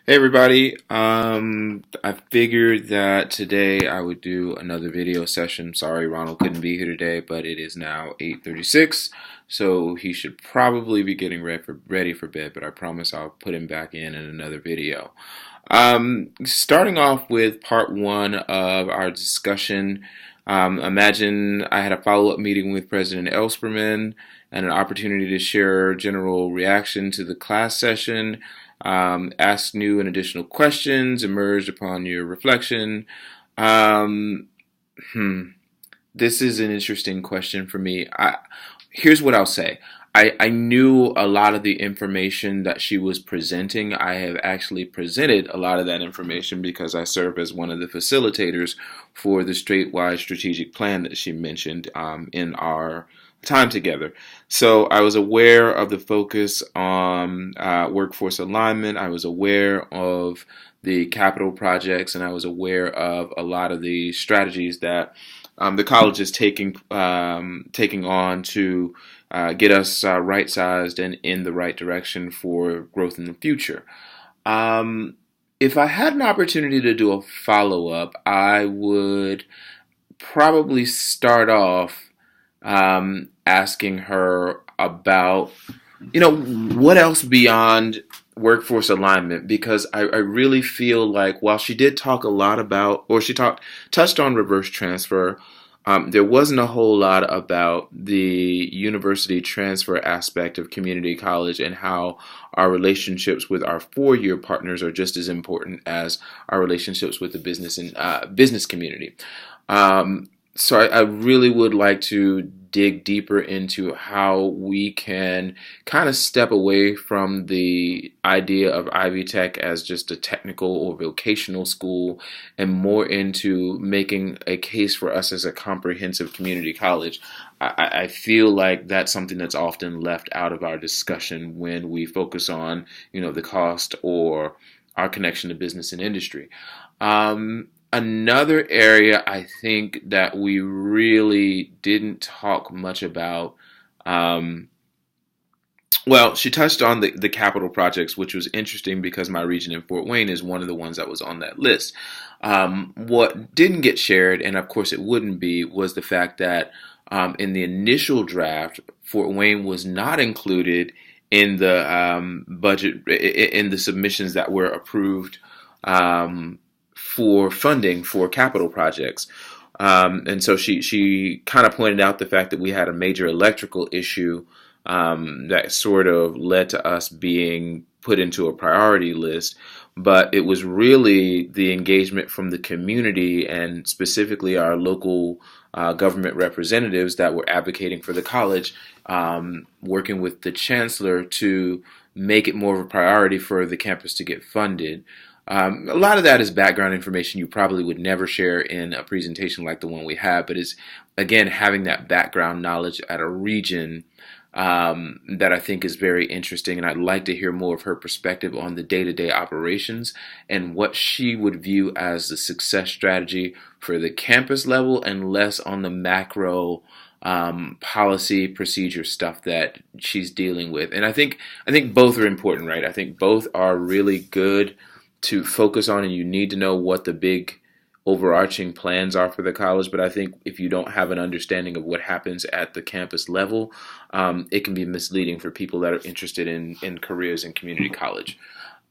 Hey everybody. I figured that today I would do another video session. Sorry Ronald couldn't be here today, but it is now 8:36, so he should probably be getting ready for bed, but I promise I'll put him back in another video. Starting off with part one of our discussion, imagine I had a follow-up meeting with President Ellspermann and an opportunity to share general reaction to the class session, ask new and additional questions, emerged upon your reflection. Um, hmm, this is an interesting question for me. Here's what I'll say. I knew a lot of the information that she was presenting. I have actually presented a lot of that information because I serve as one of the facilitators for the statewide strategic plan that she mentioned in our time together. So I was aware of the focus on workforce alignment. I was aware of the capital projects, and I was aware of a lot of the strategies that the college is taking on to get us right sized and in the right direction for growth in the future. Um, if I had an opportunity to do a follow up, I would probably start off asking her about, what else beyond workforce alignment, because I really feel like while she did talk a lot about, or she touched on reverse transfer, there wasn't a whole lot about the university transfer aspect of community college and how our relationships with our four-year partners are just as important as our relationships with the business and business community. So I really would like to dig deeper into how we can kind of step away from the idea of Ivy Tech as just a technical or vocational school and more into making a case for us as a comprehensive community college. I feel like that's something that's often left out of our discussion when we focus on, the cost or our connection to business and industry. Another area I think that we really didn't talk much about, um, well, she touched on the capital projects, which was interesting because my region in Fort Wayne is one of the ones that was on that list. What didn't get shared, and of course it wouldn't be, was the fact that in the initial draft, Fort Wayne was not included in the budget, in the submissions that were approved for funding for capital projects. And so she kind of pointed out the fact that we had a major electrical issue that sort of led to us being put into a priority list. But it was really the engagement from the community and specifically our local government representatives that were advocating for the college, working with the chancellor to make it more of a priority for the campus to get funded. A lot of that is background information you probably would never share in a presentation like the one we have, but is again having that background knowledge at a region that I think is very interesting, and I'd like to hear more of her perspective on the day-to-day operations and what she would view as the success strategy for the campus level and less on the macro policy procedure stuff that she's dealing with. And I think both are important, right? I think both are really good to focus on, and you need to know what the big overarching plans are for the college. But I think if you don't have an understanding of what happens at the campus level, it can be misleading for people that are interested in careers in community college.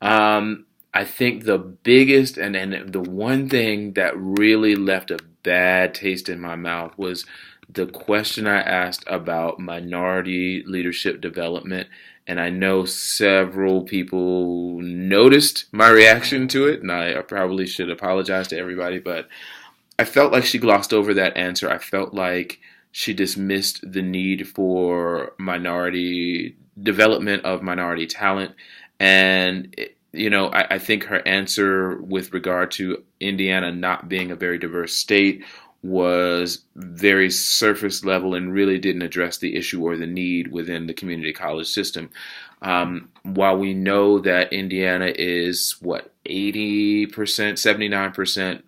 I think the biggest and the one thing that really left a bad taste in my mouth was the question I asked about minority leadership development. And I know several people noticed my reaction to it, and I probably should apologize to everybody, but I felt like she glossed over that answer. I felt like she dismissed the need for minority development of minority talent. And, I think her answer with regard to Indiana not being a very diverse state was very surface level and really didn't address the issue or the need within the community college system. While we know that Indiana is, what, 80%, 79%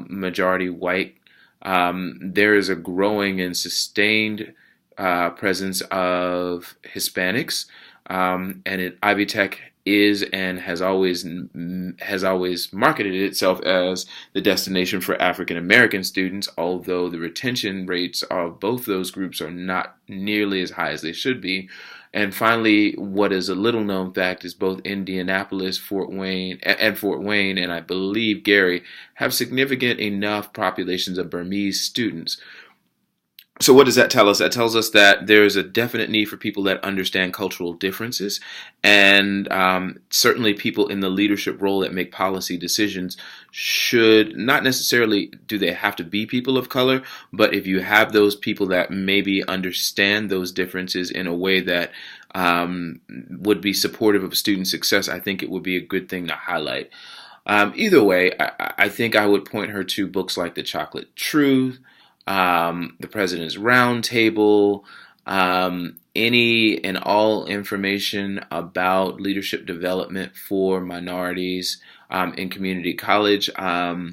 majority white, there is a growing and sustained presence of Hispanics. And Ivy Tech is and has always marketed itself as the destination for African American students, although the retention rates of both those groups are not nearly as high as they should be. And finally, what is a little known fact is both Indianapolis, Fort Wayne, and I believe Gary have significant enough populations of Burmese students. So what does that tell us? That tells us that there is a definite need for people that understand cultural differences, and certainly people in the leadership role that make policy decisions should not necessarily do they have to be people of color, but if you have those people that maybe understand those differences in a way that would be supportive of student success, I think it would be a good thing to highlight. Either way, I think I would point her to books like The Chocolate Truth, the President's Roundtable, any and all information about leadership development for minorities in community college. Yeah,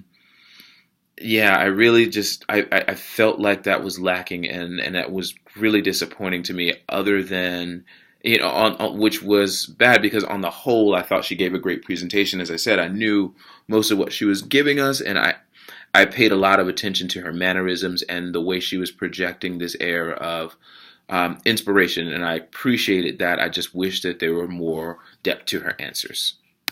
I really just I felt like that was lacking, and that was really disappointing to me. Other than which was bad because on the whole, I thought she gave a great presentation. As I said, I knew most of what she was giving us, and I paid a lot of attention to her mannerisms and the way she was projecting this air of inspiration, and I appreciated that. I just wish that there were more depth to her answers.